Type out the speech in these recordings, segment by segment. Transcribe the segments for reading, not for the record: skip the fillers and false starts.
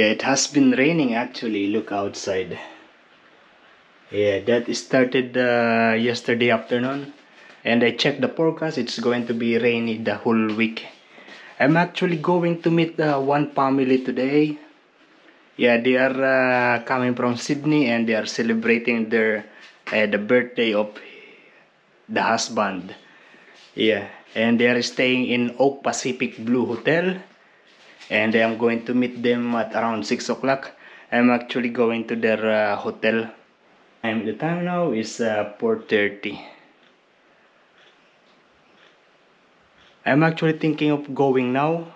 It has been raining actually. Look outside. Yeah, that started yesterday afternoon, and I checked the forecast. It's going to be rainy the whole week. I'm actually going to meet one family today. Yeah, they are coming from Sydney, and they are celebrating their the birthday of the husband. Yeah, and they are staying in Oak Pacific Blue Hotel, and I am going to meet them at around 6 o'clock. I'm actually going to their hotel. And the time now is 4:30. I'm actually thinking of going now,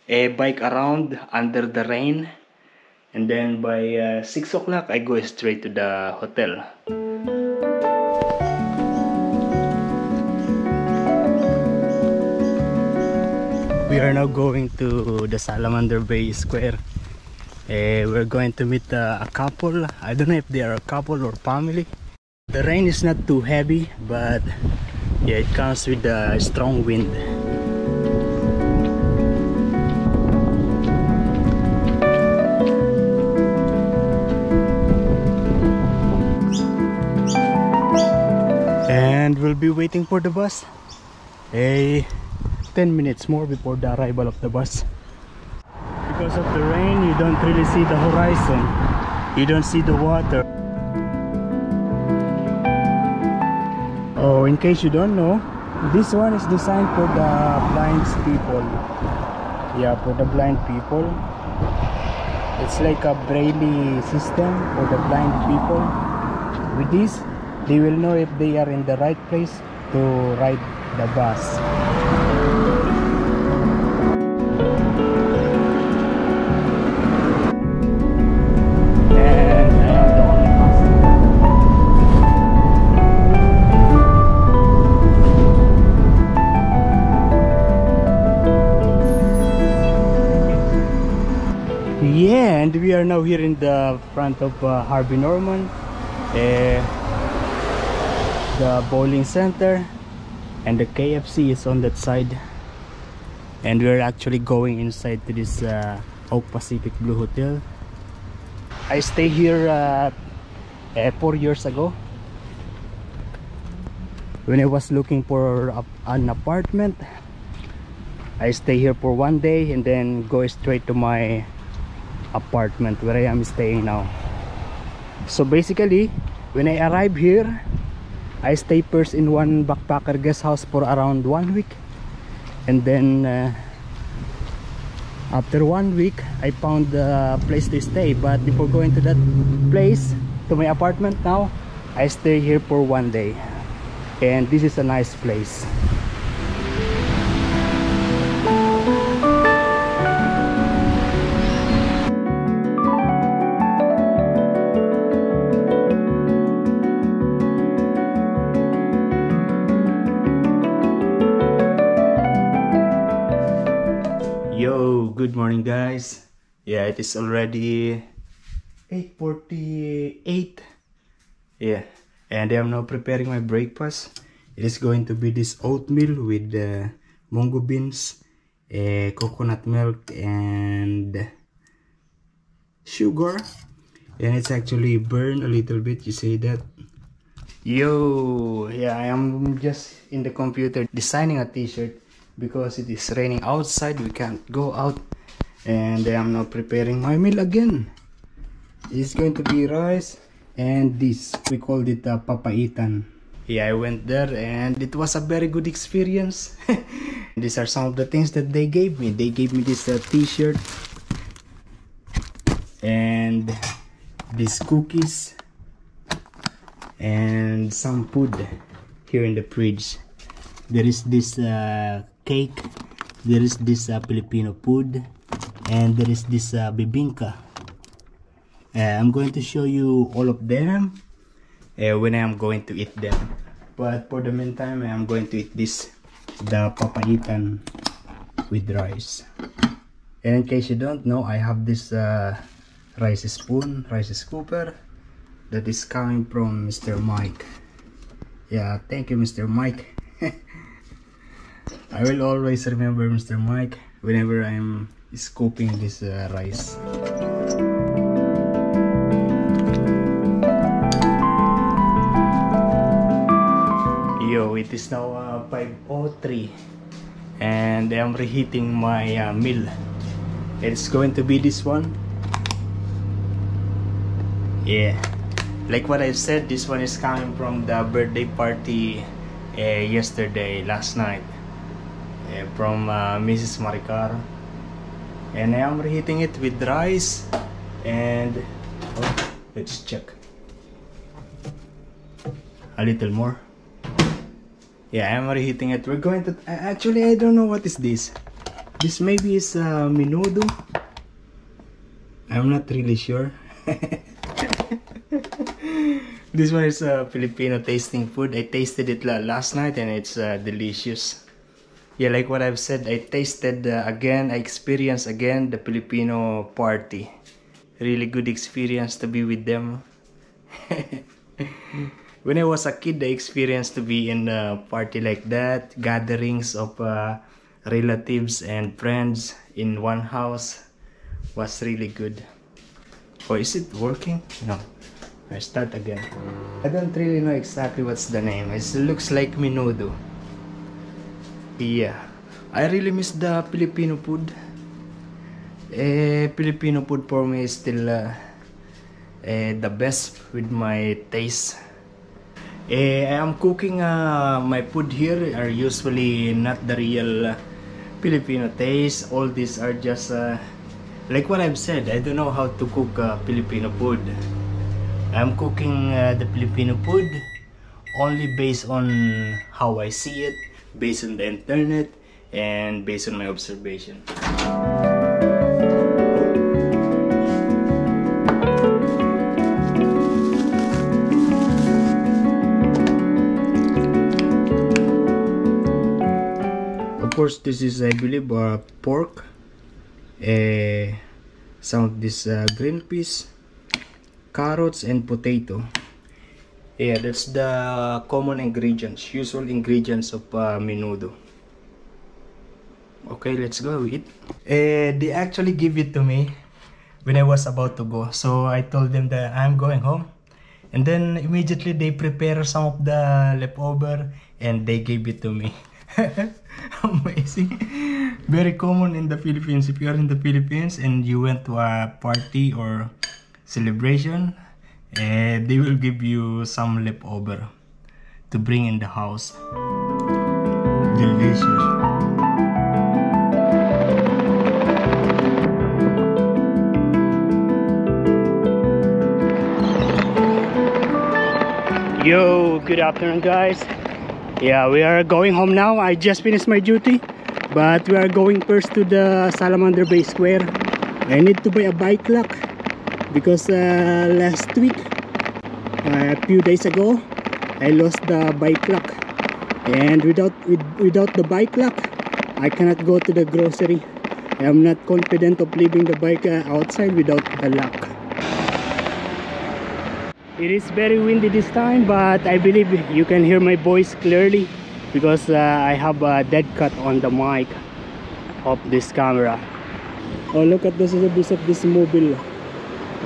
a bike around under the rain, and then by 6 o'clock I go straight to the hotel. We are now going to the Salamander Bay Square. We're going to meet a couple. I don't know if they are a couple or family. The rain is not too heavy, but yeah, it comes with a strong wind. And we'll be waiting for the bus. 10 minutes more before the arrival of the bus. Because of the rain, you don't really see the horizon. You don't see the water. Oh, in case you don't know, this one is designed for the blind people. Yeah, for the blind people. It's like a braille system for the blind people. With this, they will know if they are in the right place to ride the bus. Yeah, and we are now here in the front of Harvey Norman, the bowling center, and the KFC is on that side. And we're actually going inside to this Oak Pacific Blue Hotel. I stayed here 4 years ago when I was looking for an apartment. I stay here for 1 day and then go straight to my apartment where I am staying now. So basically, when I arrive here, I stay first in one backpacker guest house for around 1 week, and then after 1 week I found a place to stay. But before going to that place, to my apartment now, I stay here for 1 day, and this is a nice place. Yo, good morning guys. Yeah, it is already 8:48. Yeah, and I am now preparing my breakfast. It is going to be this oatmeal with mungo beans, coconut milk, and sugar. And it's actually burned a little bit, you see that? Yo, yeah, I am just in the computer designing a t-shirt because it is raining outside. We can't go out, and I am now preparing my meal again. It's going to be rice, and this we called it papaitan. Yeah, I went there and it was a very good experience. These are some of the things that they gave me. They gave me this t-shirt and these cookies and some food here in the fridge. There is this cake, there is this Filipino food, and there is this bibingka. I'm going to show you all of them when I am going to eat them. But for the meantime, I am going to eat this, the papaitan with rice. And in case you don't know, I have this rice spoon, rice scooper, that is coming from Mr. Mike. Yeah, thank you, Mr. Mike. I will always remember Mr. Mike whenever I'm scooping this rice. So it is now 5:03 and I'm reheating my meal. It's going to be this one. Yeah, like what I said, this one is coming from the birthday party last night, from Mrs. Maricar, and I am reheating it with rice and let's check a little more. Yeah, I'm reheating it. We're going to actually, I don't know what is this. This maybe is menudo. I'm not really sure. This one is Filipino tasting food. I tasted it last night and it's delicious. Yeah, like what I've said, I tasted again, I experienced again the Filipino party. Really good experience to be with them. When I was a kid, I experienced to be in a party like that, gatherings of relatives and friends in one house. Was really good. Oh, is it working? No. I start again. I don't really know exactly what's the name. It looks like menudo. Yeah, I really miss the Filipino food. Filipino food for me is still the best with my taste. I am cooking my food here are usually not the real Filipino taste. All these are just like what I've said. I don't know how to cook Filipino food. I'm cooking the Filipino food only based on how I see it, based on the internet, and based on my observation. Of course, this is, I believe, pork, some of this green peas, carrots, and potato. Yeah, that's the common ingredients, usual ingredients of menudo. Okay, let's go eat. They actually give it to me when I was about to go, so I told them that I'm going home, and then immediately they prepare some of the leftover and they gave it to me. Amazing. Very common in the Philippines. If you are in the Philippines and you went to a party or celebration, they will give you some leftover to bring in the house. Delicious. Yo, good afternoon guys. Yeah, we are going home now. I just finished my duty, but we are going first to the Salamander Bay Square. I need to buy a bike lock because last week, a few days ago, I lost the bike lock, and without the bike lock, I cannot go to the grocery. I am not confident of leaving the bike outside without the lock. It is very windy this time, but I believe you can hear my voice clearly because I have a dead cut on the mic of this camera. Oh, look at the service of this mobile.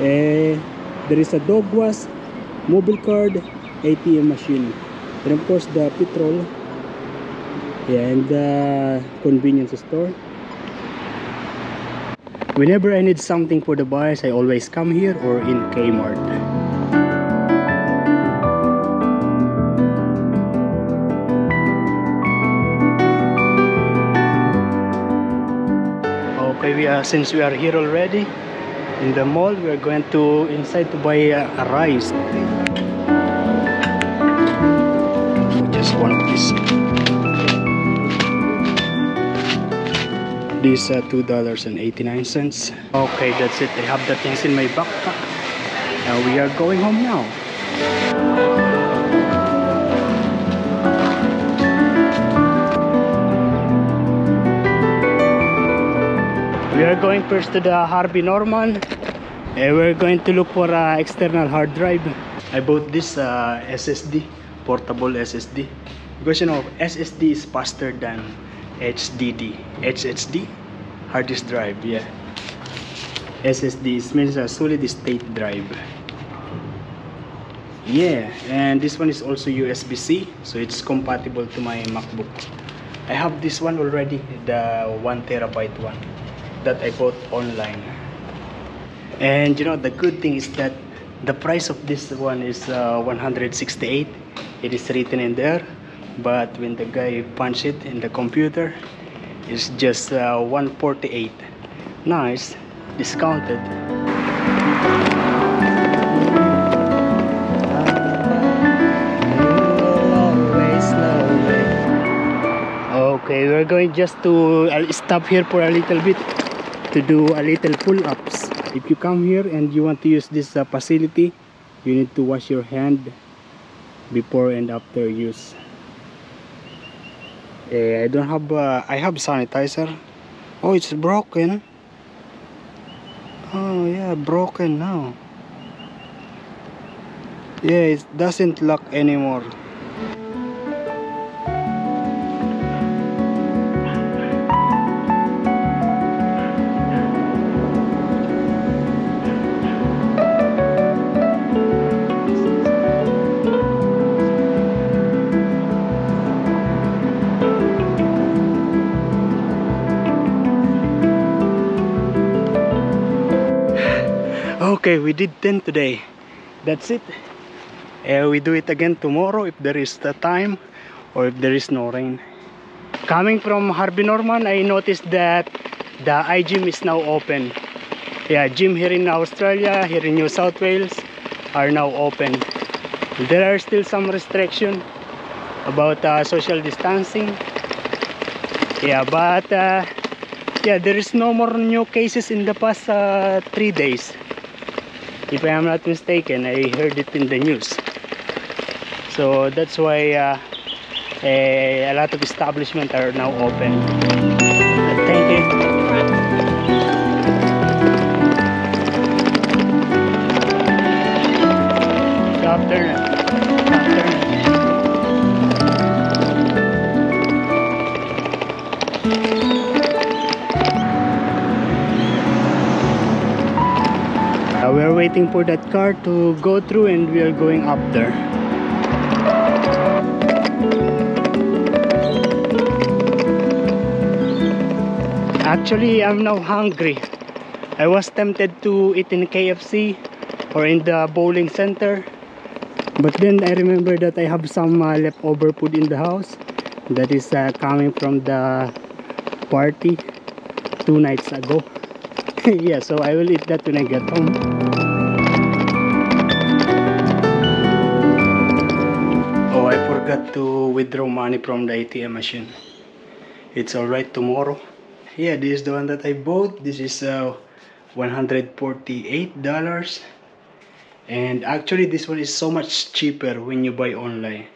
There is a dog wash, mobile card, ATM machine, and of course the petrol, yeah, and the convenience store. Whenever I need something for the buyers, I always come here or in Kmart. Okay, since we are here already in the mall, we are going to inside to buy a rice. Just one of these. These $2.89. Okay, that's it. I have the things in my backpack. Now we are going home now. We are going first to the Harvey Norman. We're going to look for an external hard drive. I bought this SSD, portable SSD, because you know SSD is faster than HDD, hard disk drive. Yeah, SSD means a solid state drive. Yeah, and this one is also USB-C, so it's compatible to my MacBook. I have this one already, the 1 TB one that I bought online. And you know, the good thing is that the price of this one is 168. It is written in there, but when the guy punched it in the computer, it's just 148. Nice, discounted. Okay, we're going just to stop here for a little bit to do a little pull-ups. If you come here and you want to use this facility, you need to wash your hand before and after use. I don't have I have sanitizer. Oh, it's broken. Oh yeah, broken now. Yeah, it doesn't lock anymore. Okay, we did 10 today. That's it. We do it again tomorrow if there is the time or if there is no rain. Coming from Harvey Norman, I noticed that the iGym is now open. Yeah, gym here in Australia, here in New South Wales are now open. There are still some restriction about social distancing. Yeah, but yeah, there is no more new cases in the past 3 days. If I am not mistaken, I heard it in the news. So that's why a lot of establishments are now open. Thank you. Good afternoon. Good afternoon. We are waiting for that car to go through and we are going up there. Actually, I'm now hungry. I was tempted to eat in KFC or in the bowling center, but then I remember that I have some leftover food in the house that is coming from the party 2 nights ago. Yeah, so I will eat that when I get home. Oh, I forgot to withdraw money from the ATM machine. It's alright tomorrow. Yeah, this is the one that I bought. This is $148. And actually this one is so much cheaper when you buy online.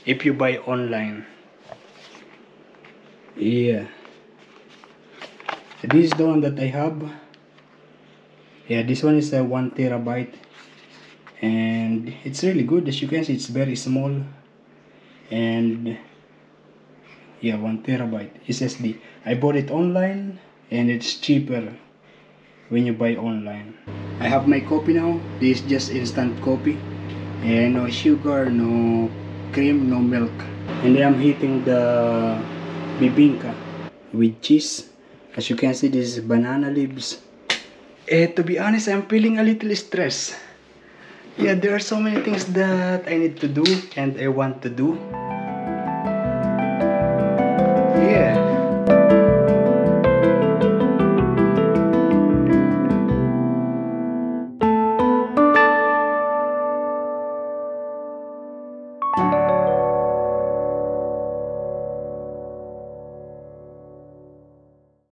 If you buy online. Yeah. This is the one that I have. Yeah, this one is a 1 TB. And it's really good. As you can see, it's very small. And yeah, 1 TB SSD. I bought it online and it's cheaper when you buy online. I have my coffee now. This is just instant coffee and no sugar, no cream, no milk. And I'm heating the bibingka with cheese. As you can see, this is banana leaves. To be honest, I'm feeling a little stressed. Yeah, there are so many things that I need to do and I want to do.